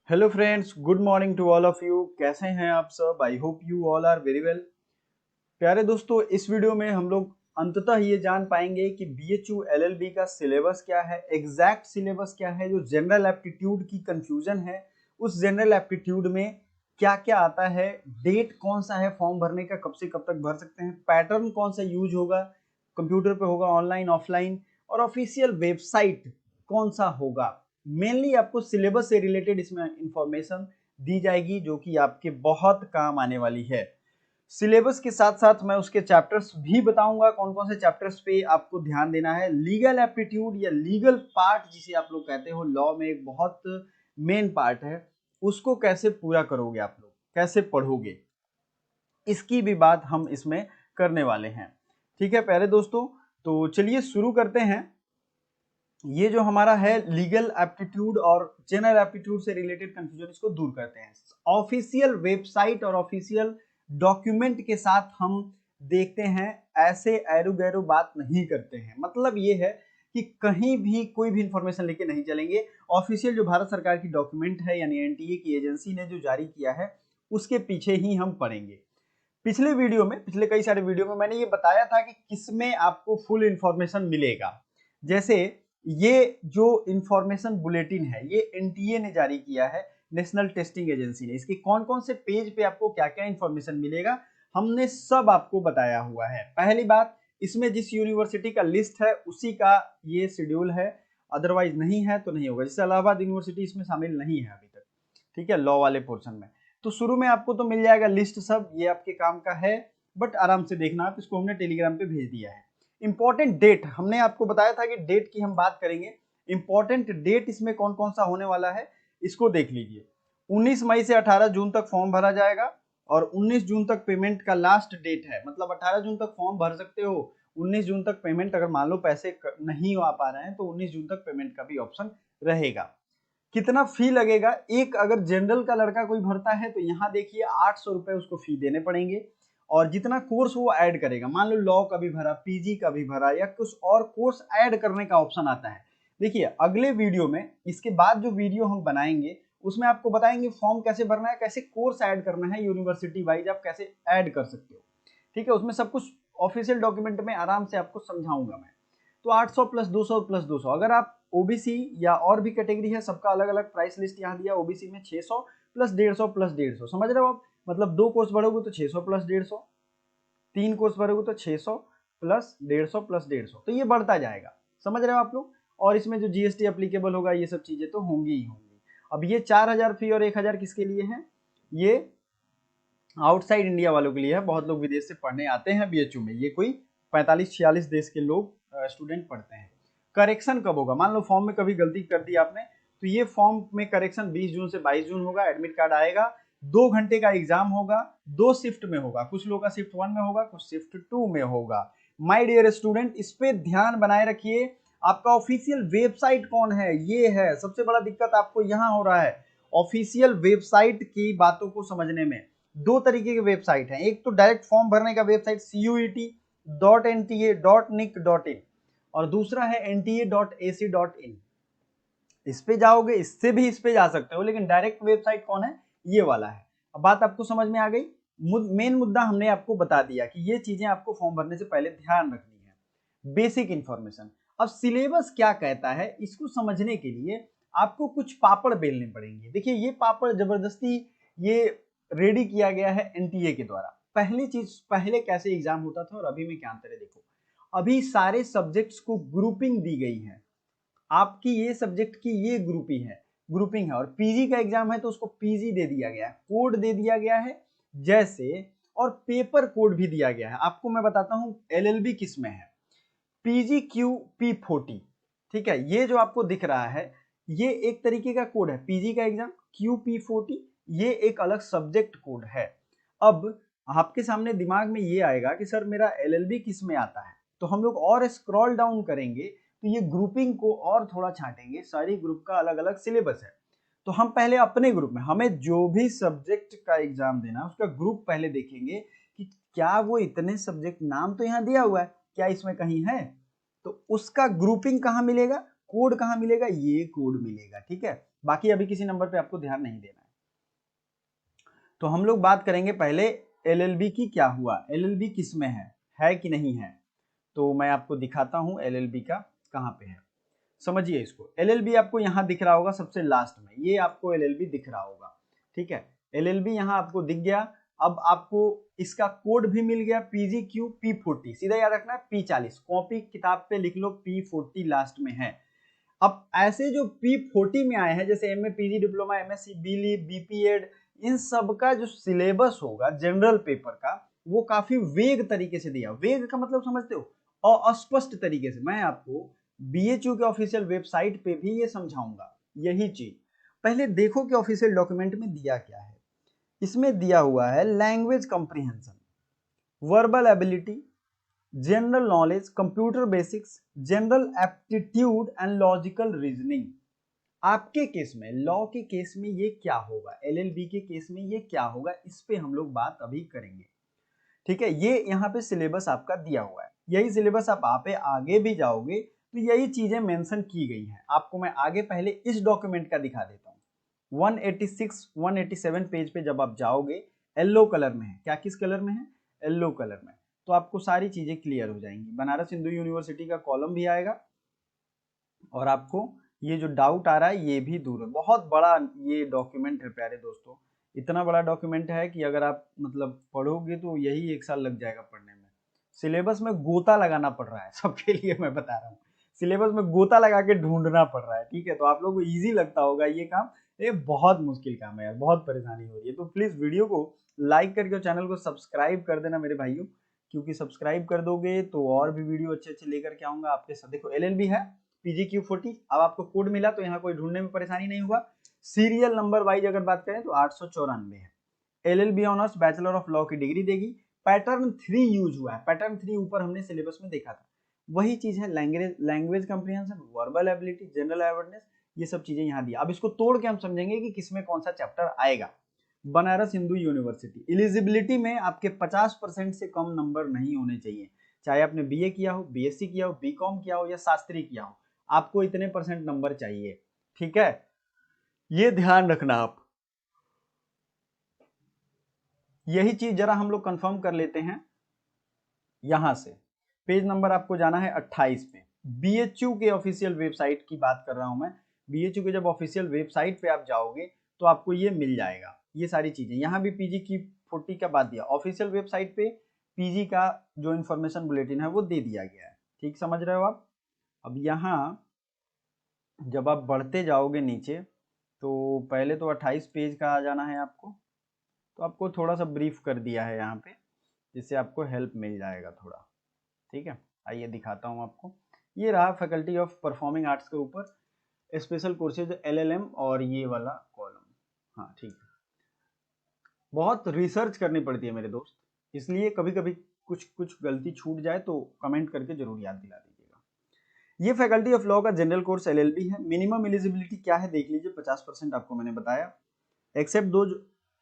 Hello friends, good morning to all of you. कैसे हैं आप सब? I hope you all are very well. प्यारे दोस्तों, इस वीडियो में हम लोग अंततः ये जान पाएंगे कि बीएचयू एलएलबी का सिलेबस क्या है, एग्जैक्ट सिलेबस क्या है, जो जनरल एप्टीट्यूड की कंफ्यूजन है उस जनरल एप्टीट्यूड में क्या क्या आता है, डेट कौन सा है फॉर्म भरने का, कब से कब तक भर सकते हैं, पैटर्न कौन सा यूज होगा, कंप्यूटर पे होगा, ऑनलाइन ऑफलाइन, और ऑफिशियल वेबसाइट कौन सा होगा। मेनली आपको सिलेबस से रिलेटेड इसमें इंफॉर्मेशन दी जाएगी जो कि आपके बहुत काम आने वाली है। सिलेबस के साथ साथ मैं उसके चैप्टर्स भी बताऊंगा, कौन कौन से चैप्टर्स पे आपको ध्यान देना है। लीगल एप्टीट्यूड या लीगल पार्ट जिसे आप लोग कहते हो, लॉ में एक बहुत मेन पार्ट है, उसको कैसे पूरा करोगे आप लोग, कैसे पढ़ोगे, इसकी भी बात हम इसमें करने वाले हैं। ठीक है प्यारे दोस्तों, तो चलिए शुरू करते हैं। ये जो हमारा है लीगल एप्टीट्यूड और जनरल एप्टीट्यूड से रिलेटेड कंफ्यूजन, इसको दूर करते हैं। ऑफिशियल वेबसाइट और ऑफिशियल डॉक्यूमेंट के साथ हम देखते हैं, ऐसे एरू गैरू बात नहीं करते हैं। मतलब ये है कि कहीं भी कोई भी इंफॉर्मेशन लेके नहीं चलेंगे। ऑफिशियल जो भारत सरकार की डॉक्यूमेंट है यानी एनटीए की एजेंसी ने जो जारी किया है उसके पीछे ही हम पढ़ेंगे। पिछले वीडियो में, पिछले कई सारे वीडियो में मैंने ये बताया था कि किसमें आपको फुल इंफॉर्मेशन मिलेगा। जैसे ये जो इंफॉर्मेशन बुलेटिन है ये एनटीए ने जारी किया है, नेशनल टेस्टिंग एजेंसी ने। इसके कौन कौन से पेज पे आपको क्या क्या इंफॉर्मेशन मिलेगा हमने सब आपको बताया हुआ है। पहली बात, इसमें जिस यूनिवर्सिटी का लिस्ट है उसी का ये शेड्यूल है, अदरवाइज नहीं है तो नहीं होगा। जैसे इलाहाबाद यूनिवर्सिटी इसमें शामिल नहीं है अभी तक, ठीक है, लॉ वाले पोर्शन में। तो शुरू में आपको तो मिल जाएगा लिस्ट, सब ये आपके काम का है, बट आराम से देखना आप, इसको हमने टेलीग्राम पे भेज दिया है। इंपॉर्टेंट डेट हमने आपको बताया था कि डेट की हम बात करेंगे। इंपॉर्टेंट डेट इसमें कौन कौन सा होने वाला है इसको देख लीजिए। 19 मई से 18 जून तक फॉर्म भरा जाएगा और 19 जून तक पेमेंट का लास्ट डेट है। मतलब 18 जून तक फॉर्म भर सकते हो, 19 जून तक पेमेंट, अगर मान लो पैसे नहीं आ पा रहे हैं तो 19 जून तक पेमेंट का भी ऑप्शन रहेगा। कितना फी लगेगा, एक अगर जनरल का लड़का कोई भरता है तो यहाँ देखिए 800 रुपए उसको फी देने पड़ेंगे। और जितना कोर्स वो ऐड करेगा, मान लो लॉ का भी भरा, पीजी का भी भरा, या कुछ और कोर्स ऐड करने का ऑप्शन आता है। देखिए अगले वीडियो में, इसके बाद जो वीडियो हम बनाएंगे उसमें आपको बताएंगे फॉर्म कैसे भरना है, कैसे कोर्स ऐड करना है, यूनिवर्सिटी वाइज आप कैसे ऐड कर सकते हो। ठीक है, उसमें सब कुछ ऑफिशियल डॉक्यूमेंट में आराम से आपको समझाऊंगा मैं। तो 800 प्लस 200 प्लस 200, अगर आप ओबीसी या और भी कैटेगरी है सबका अलग अलग प्राइस लिस्ट यहाँ दिया। ओबीसी में 600 प्लस 150 प्लस 150, समझ रहे हो आप? मतलब 2 कोर्स भरोगे तो 600 प्लस 150, 3 कोर्स भरोगे तो 600 प्लस 150 प्लस 150, तो ये बढ़ता जाएगा। समझ रहे हो आप लोग? और इसमें जो जीएसटी एप्लीकेबल होगा ये सब चीजें तो होंगी ही होंगी। अब ये 4000 फी और 1000 किसके लिए है? ये आउटसाइड इंडिया वालों के लिए है। बहुत लोग विदेश से पढ़ने आते हैं बीएचयू में, ये कोई 45-46 देश के लोग स्टूडेंट पढ़ते हैं। करेक्शन कब होगा? मान लो फॉर्म में कभी गलती कर दी आपने, तो ये फॉर्म में करेक्शन 20 जून से 22 जून होगा। एडमिट कार्ड आएगा, 2 घंटे का एग्जाम होगा, 2 शिफ्ट में होगा। कुछ लोग का शिफ्ट 1 में होगा, कुछ शिफ्ट 2 में होगा। माय डियर स्टूडेंट, इस पे ध्यान बनाए रखिए। आपका ऑफिशियल वेबसाइट कौन है, ये है सबसे बड़ा दिक्कत आपको यहाँ हो रहा है। ऑफिशियल वेबसाइट की बातों को समझने में 2 तरीके के वेबसाइट हैं। एक तो डायरेक्ट फॉर्म भरने का वेबसाइट CUET.NTA.nic.in और दूसरा है NTA.AC.in। इस पे जाओगे, इससे भी इस पे जा सकते हो, लेकिन डायरेक्ट वेबसाइट कौन है? ये वाला है। अब बात आपको समझ में आ गई। मेन मुद्दा हमने आपको बता दिया कि ये चीजें आपको फॉर्म भरने से पहले ध्यान रखनी है, बेसिक इंफॉर्मेशन। अब सिलेबस क्या कहता है इसको समझने के लिए आपको कुछ पापड़ बेलने पड़ेंगे। देखिए ये पापड़ जबरदस्ती ये रेडी किया गया है एनटीए के द्वारा। पहली चीज, पहले कैसे एग्जाम होता था और अभी में क्या अंतर है देखो। अभी सारे सब्जेक्ट्स को ग्रुपिंग दी गई है। आपकी ये सब्जेक्ट की ये ग्रुपिंग है, और पीजी का एग्जाम है तो उसको पीजी दे दिया गया है, कोड दे दिया गया है जैसे, और पेपर कोड भी दिया गया है। आपको मैं बताता हूं एलएलबी किस में है, PGQP40। ठीक है, ये जो आपको दिख रहा है ये एक तरीके का कोड है पीजी का एग्जाम, QP40 ये एक अलग सब्जेक्ट कोड है। अब आपके सामने दिमाग में ये आएगा कि सर मेरा एलएलबी किस में आता है, तो हम लोग और स्क्रॉल डाउन करेंगे तो ये ग्रुपिंग को और थोड़ा छांटेंगे। सारी ग्रुप का अलग अलग सिलेबस है, तो हम पहले अपने ग्रुप में, हमें जो भी सब्जेक्ट का एग्जाम देना उसका ग्रुप पहले देखेंगे कि क्या वो इतने सब्जेक्ट, नाम तो यहाँ दिया हुआ है, क्या इसमें कहीं है, तो उसका ग्रुपिंग कहाँ मिलेगा, कोड कहाँ मिलेगा, ये कोड मिलेगा। ठीक है, बाकी अभी किसी नंबर पे आपको ध्यान नहीं देना है। तो हम लोग बात करेंगे पहले एलएलबी की क्या हुआ, एलएलबी किस में है कि नहीं है। तो मैं आपको दिखाता हूं एलएलबी का कहां पे है। समझिए इसको, एलएलबी आपको यहां दिख रहा होगा सबसे लास्ट में, ये आपको एलएलबी दिख रहा होगा, ठीक है। एलएलबी यहां आपको दिख गया। अब आपको इसका कोड भी मिल गया PGQ P40, सीधा याद रखना है P40, कॉपी किताब पे लिख लो P40 लास्ट में है। अब ऐसे जो P40 में आए हैं जैसे एमए पीजी डिप्लोमा MSc बीली बीपीएड, इन सब का जो सिलेबस होगा जनरल पेपर का वो काफी वेग तरीके से दिया। वेग का मतलब समझते हो, और अस्पष्ट तरीके से। मैं आपको BHU के ऑफिशियल वेबसाइट पे भी ये समझाऊंगा यही चीज। पहले देखो कि ऑफिशियल डॉक्यूमेंट में दिया क्या है। इसमें दिया हुआ है language comprehension, verbal ability, general knowledge, computer basics, general aptitude and logical reasoning. आपके केस में, लॉ के केस में ये क्या होगा, LLB के केस में ये क्या होगा, इस पे हम लोग बात अभी करेंगे, ठीक है। ये यहाँ पे सिलेबस आपका दिया हुआ है, यही सिलेबस आप आगे भी जाओगे तो यही चीजें मेंशन की गई हैं। आपको मैं आगे पहले इस डॉक्यूमेंट का दिखा देता हूँ। 186 187 पेज पे जब आप जाओगे, येलो कलर में है, क्या किस कलर में है, येलो कलर में, तो आपको सारी चीजें क्लियर हो जाएंगी। बनारस हिंदू यूनिवर्सिटी का कॉलम भी आएगा और आपको ये जो डाउट आ रहा है ये भी दूर है। बहुत बड़ा ये डॉक्यूमेंट है प्यारे दोस्तों, इतना बड़ा डॉक्यूमेंट है कि अगर आप मतलब पढ़ोगे तो यही 1 साल लग जाएगा पढ़ने में। सिलेबस में गोता लगाना पड़ रहा है सबके लिए, मैं बता रहा हूँ, सिलेबस में गोता लगा के ढूंढना पड़ रहा है, ठीक है। तो आप लोगों को ईजी लगता होगा ये काम, ये बहुत मुश्किल काम है यार, बहुत परेशानी हो रही है। तो प्लीज वीडियो को लाइक करके चैनल को सब्सक्राइब कर देना मेरे भाइयों, क्योंकि सब्सक्राइब कर दोगे तो और भी वीडियो अच्छे अच्छे लेकर के आऊंगा आपके साथ। देखो LLB है PGQ40, अब आपको कोड मिला तो यहाँ कोई ढूंढने में परेशानी नहीं हुआ। सीरियल नंबर वाइज अगर बात करें तो 894 है। LLB honours bachelor of law की डिग्री देगी। पैटर्न 3 यूज हुआ है, पैटर्न 3 ऊपर हमने सिलेबस में देखा था, वही चीज है। Language comprehension, verbal ability, general awareness, ये सब चीजें यहाँ दी। अब इसको तोड़ के हम समझेंगे कि किसमें कौन सा चैप्टर आएगा। बनारस हिंदू यूनिवर्सिटी, एलिजिबिलिटी में आपके 50% से कम नंबर नहीं होने चाहिए, चाहे आपने BA किया हो, BSc किया हो, BCom किया हो या शास्त्री किया हो, आपको इतने % नंबर चाहिए, ठीक है। ये ध्यान रखना आप, यही चीज जरा हम लोग कंफर्म कर लेते हैं। यहां से पेज नंबर आपको जाना है 28 पे, BHU के ऑफिशियल वेबसाइट की बात कर रहा हूं मैं। BHU के जब ऑफिशियल वेबसाइट पे आप जाओगे तो आपको ये मिल जाएगा, ये सारी चीजें। यहाँ भी PGQ40 का बात दिया, ऑफिशियल वेबसाइट पे PG का जो इन्फॉर्मेशन बुलेटिन है वो दे दिया गया है, ठीक समझ रहे हो आप। अब यहाँ जब आप बढ़ते जाओगे नीचे तो पहले तो 28 पेज का आ जाना है आपको, तो आपको थोड़ा सा ब्रीफ कर दिया है यहाँ पे, जिससे आपको हेल्प मिल जाएगा थोड़ा, ठीक है। आइए दिखाता हूँ आपको, ये रहा फैकल्टी ऑफ परफॉर्मिंग आर्ट्स के ऊपर स्पेशल कोर्सेज LLM और ये वाला कॉलम, हाँ ठीक है। बहुत रिसर्च करनी पड़ती है मेरे दोस्त, इसलिए कभी कभी कुछ कुछ गलती छूट जाए तो कमेंट करके जरूर याद दिला दीजिएगा। ये फैकल्टी ऑफ लॉ का जनरल कोर्स LLB है। मिनिमम एलिजिबिलिटी क्या है देख लीजिए, 50% आपको मैंने बताया, except do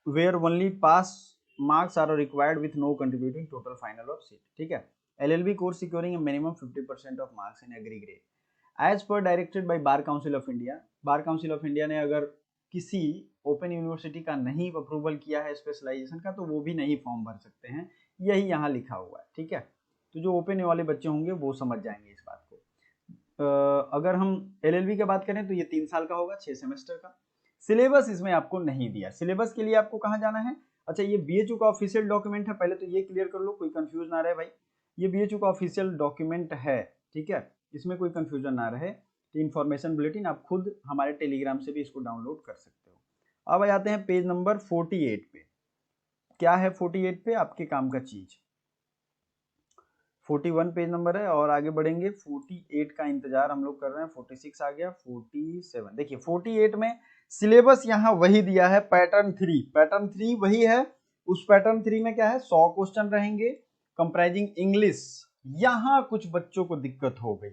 where only pass marks are required with no contributing total final और सीट, ठीक है। LLB course securing minimum 50% of marks in aggregate as per directed by bar council of India. Bar council of India ने अगर किसी open university का नहीं approval किया है स्पेशलाइजेशन का तो वो भी नहीं फॉर्म भर सकते हैं, यही यहाँ लिखा हुआ है, ठीक है। तो जो ओपन वाले बच्चे होंगे वो समझ जाएंगे इस बात को। अगर हम LLB की बात करें तो ये 3 साल का होगा, 6 सेमेस्टर का। सिलेबस इसमें आपको नहीं दिया, सिलेबस के लिए आपको कहाँ जाना है। अच्छा, ये BHU का ऑफिशियल डॉक्यूमेंट है, पहले तो ये क्लियर कर लो, कोई कंफ्यूज ना रहे भाई। ये BHU का ऑफिशियल डॉक्यूमेंट है, ठीक है, इसमें कोई कंफ्यूजन ना रहे। तो इन्फॉर्मेशन बुलेटिन आप खुद हमारे टेलीग्राम से भी इसको डाउनलोड कर सकते हो। अब आ जाते हैं पेज नंबर 48 पे। क्या है 48 पे आपके काम का चीज, 41 पेज नंबर है और आगे बढ़ेंगे। 48 का इंतजार हम लोग कर रहे हैं, 46 आ गया, 47। देखिए 48 में सिलेबस यहाँ वही दिया है, पैटर्न 3, पैटर्न 3 वही है। उस पैटर्न 3 में क्या है, 100 क्वेश्चन रहेंगे कंप्राइजिंग इंग्लिश। यहाँ कुछ बच्चों को दिक्कत हो गई,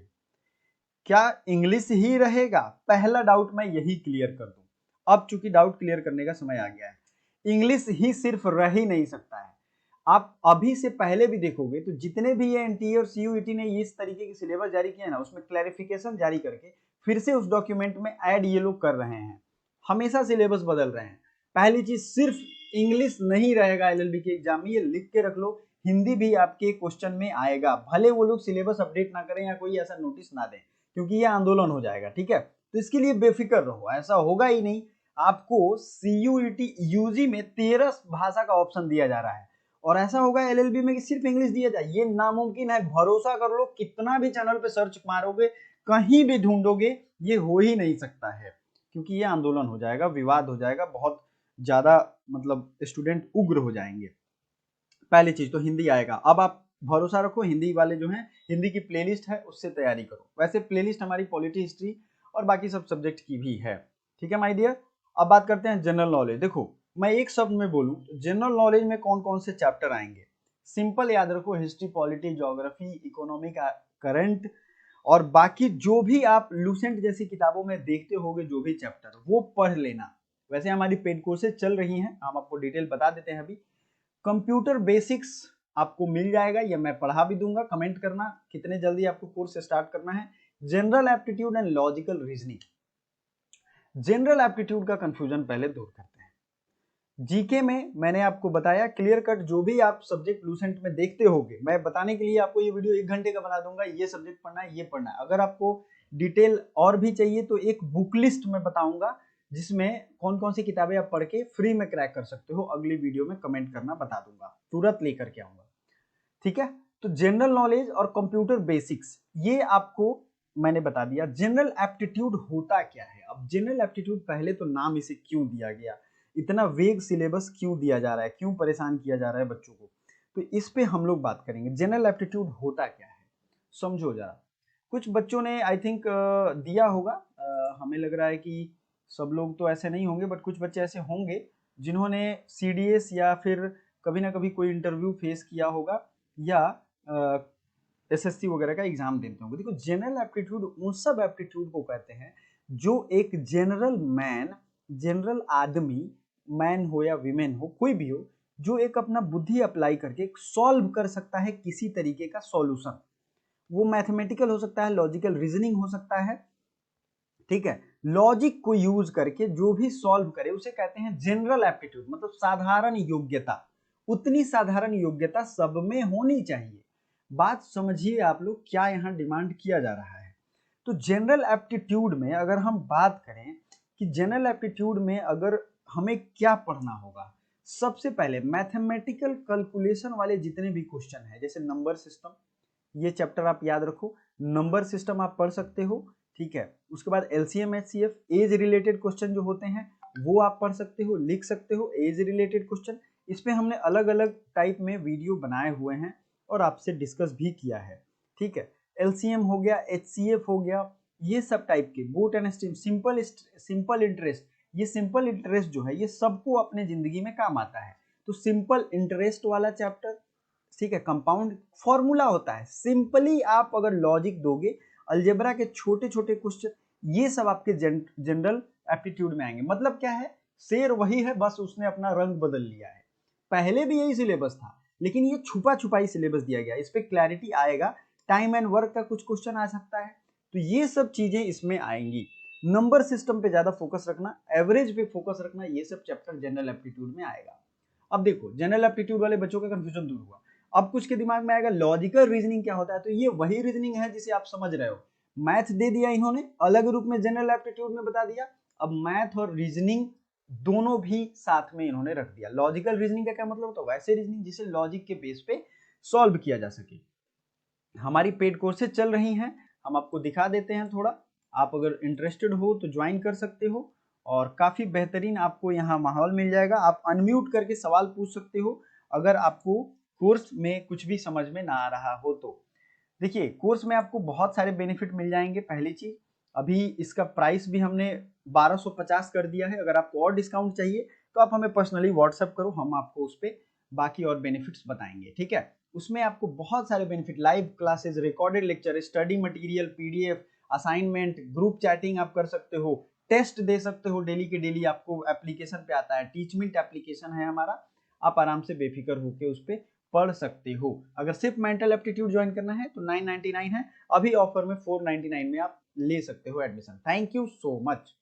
क्या इंग्लिश ही रहेगा, पहला डाउट मैं यही क्लियर कर दूं। अब चूंकि डाउट क्लियर करने का समय आ गया है, इंग्लिश ही सिर्फ रह ही नहीं सकता है। आप अभी से पहले भी देखोगे तो जितने भी ये NTA और CUET ने इस तरीके की सिलेबस जारी किया है ना, उसमें क्लैरिफिकेशन जारी करके फिर से उस डॉक्यूमेंट में ऐड ये लोग कर रहे हैं। हमेशा सिलेबस बदल रहे हैं। पहली चीज, सिर्फ इंग्लिश नहीं रहेगा एलएलबी के एग्जाम में, ये लिख के रख लो, हिंदी भी आपके क्वेश्चन में आएगा, भले वो लोग सिलेबस अपडेट ना करें या कोई ऐसा नोटिस ना दें, क्योंकि ये आंदोलन हो जाएगा। ठीक है, तो इसके लिए बेफिक्र रहो, ऐसा होगा ही नहीं। आपको सीयूईटी यूजी में 13 भाषा का ऑप्शन दिया जा रहा है, और ऐसा होगा एलएलबी में कि सिर्फ इंग्लिश दिया जाए, ये नामुमकिन है। भरोसा कर लो, कितना भी चैनल पे सर्च मारोगे, कहीं भी ढूंढोगे, ये हो ही नहीं सकता है, क्योंकि ये आंदोलन हो जाएगा, विवाद हो जाएगा, बहुत ज्यादा मतलब स्टूडेंट उग्र हो जाएंगे। पहली चीज तो हिंदी आएगा। अब आप भरोसा रखो, हिंदी वाले जो हैं, हिंदी की प्लेलिस्ट है उससे तैयारी करो। वैसे प्लेलिस्ट हमारी पॉलिटी, हिस्ट्री और बाकी सब सब्जेक्ट की भी है। ठीक है माय डियर, अब बात करते हैं जनरल नॉलेज। देखो, मैं एक शब्द में बोलूं, जनरल नॉलेज में कौन कौन से चैप्टर आएंगे, सिंपल याद रखो, history, polity, geography, economic, current, और बाकी जो भी आप लूसेंट जैसी किताबों में देखते होगे जो भी चैप्टर, वो पढ़ लेना। वैसे हमारी पेड कोर्सेज चल रही हैं, हम आपको डिटेल बता देते हैं। अभी कंप्यूटर बेसिक्स आपको मिल जाएगा, या मैं पढ़ा भी दूंगा, कमेंट करना कितने जल्दी आपको कोर्स स्टार्ट करना है। General aptitude and logical reasoning. General aptitude का कंफ्यूजन पहले दूर करते हैं। जीके में मैंने आपको बताया क्लियर कट, जो भी आप सब्जेक्ट लूसेंट में देखते होगे, मैं बताने के लिए आपको ये वीडियो 1 घंटे का बना दूंगा, ये सब्जेक्ट पढ़ना है, ये पढ़ना है। अगर आपको डिटेल और भी चाहिए तो एक बुक लिस्ट में बताऊंगा, जिसमें कौन कौन सी किताबें आप पढ़ के फ्री में क्रैक कर सकते हो, अगली वीडियो में कमेंट करना बता दूंगा, तुरंत लेकर के आऊंगा। ठीक है, तो जनरल नॉलेज और कंप्यूटर बेसिक्स ये आपको मैंने बता दिया। जनरल एप्टीट्यूड होता क्या है? अब जनरल एप्टीट्यूड, पहले तो नाम इसे क्यों दिया गया, इतना वेग सिलेबस क्यों दिया जा रहा है, क्यों परेशान किया जा रहा है बच्चों को, तो इस पे हम लोग बात करेंगे। जनरल एप्टीट्यूड होता क्या है, समझो जरा। कुछ बच्चों ने आई थिंक दिया होगा, हमें लग रहा है कि सब लोग तो ऐसे नहीं होंगे, बट कुछ बच्चे ऐसे होंगे जिन्होंने सीडीएस या फिर कभी ना कभी कोई इंटरव्यू फेस किया होगा, या एसएससी वगैरह का एग्जाम देते होंगे। देखो, जनरल एप्टीट्यूड उन सब एप्टीट्यूड को कहते हैं जो एक जनरल मैन, जनरल आदमी, मैन हो या वीमेन हो, कोई भी हो, जो एक अपना बुद्धि अप्लाई करके सॉल्व कर सकता है किसी तरीके का सॉल्यूशन। वो मैथमेटिकल हो सकता है, लॉजिकल रीजनिंग हो सकता है। ठीक है, लॉजिक को यूज करके जो भी सॉल्व करे उसे कहते हैं जनरल एप्टीट्यूड, मतलब साधारण योग्यता। उतनी साधारण योग्यता सब में होनी चाहिए। बात समझिए आप लोग, क्या यहाँ डिमांड किया जा रहा है। तो जनरल एप्टीट्यूड में अगर हम बात करें कि जनरल एप्टीट्यूड में अगर हमें क्या पढ़ना होगा, सबसे पहले मैथमेटिकल कैलकुलेशन वाले जितने भी क्वेश्चन है, जैसे नंबर सिस्टम, ये चैप्टर आप याद रखो, नंबर सिस्टम आप पढ़ सकते हो। ठीक है, उसके बाद LCM HCF, age related question जो होते हैं वो आप पढ़ सकते हो, लिख सकते हो, एज रिलेटेड क्वेश्चन। इसमें हमने अलग अलग टाइप में वीडियो बनाए हुए हैं और आपसे डिस्कस भी किया है। ठीक है, एलसीएम हो गया, एचसीएफ हो गया, ये सब टाइप के, boat and stream, simple interest, ये सिंपल इंटरेस्ट जो है ये सबको अपने जिंदगी में काम आता है। तो सिंपल इंटरेस्ट वाला चैप्टर, ठीक है, कंपाउंड फॉर्मूला होता है, सिंपली आप अगर लॉजिक दोगे, अलजेब्रा के छोटे छोटे क्वेश्चन, ये सब आपके जनरल एप्टीट्यूड में आएंगे। मतलब क्या है, शेर वही है, बस उसने अपना रंग बदल लिया है। पहले भी यही सिलेबस था, लेकिन ये छुपा छुपाई सिलेबस दिया गया, इस पे क्लैरिटी आएगा। टाइम एंड वर्क का कुछ क्वेश्चन आ सकता है, तो ये सब चीजें इसमें आएंगी। नंबर सिस्टम पे ज्यादा फोकस रखना, एवरेज पे फोकस रखना, ये सब चैप्टर जनरल एप्टीट्यूड में आएगा। अब देखो, जनरल एप्टीट्यूड वाले बच्चों का कंफ्यूजन दूर हुआ। अब कुछ के दिमाग में आएगा लॉजिकल रीजनिंग क्या होता है, तो ये वही रीजनिंग है जिसे आप समझ रहे हो। मैथ दे दिया इन्होंने, अलग रूप में जनरल एप्टीट्यूड में बता दिया, अब मैथ और रीजनिंग दोनों भी साथ में इन्होंने रख दिया। लॉजिकल रीजनिंग का क्या मतलब, तो वैसे रीजनिंग जिसे लॉजिक के बेस पे सॉल्व किया जा सके। हमारी पेड कोर्सेज चल रही हैं, हम आपको दिखा देते हैं थोड़ा, आप अगर इंटरेस्टेड हो तो ज्वाइन कर सकते हो, और काफी बेहतरीन आपको यहाँ माहौल मिल जाएगा। आप अनम्यूट करके सवाल पूछ सकते हो अगर आपको कोर्स में कुछ भी समझ में ना आ रहा हो तो। देखिए, कोर्स में आपको बहुत सारे बेनिफिट मिल जाएंगे। पहली चीज, अभी इसका प्राइस भी हमने 1250 कर दिया है। अगर आपको और डिस्काउंट चाहिए तो आप हमें पर्सनली व्हाट्सएप करो, हम आपको उस पर बाकी और बेनिफिट्स बताएंगे। ठीक है, उसमें आपको बहुत सारे benefit, live classes, recorded lecture, study material, PDF, assignment, group chatting आप कर सकते हो, टेस्ट दे सकते हो डेली के डेली, आपको एप्लीकेशन पे आता है, टीचमिंट एप्लीकेशन है हमारा, आप आराम से बेफिक्र होकर उस पर पढ़ सकते हो। अगर सिर्फ मेंटल एप्टीट्यूड ज्वाइन करना है तो 999 है, अभी ऑफर में 499 में आप ले सकते हो admission. Thank you so much.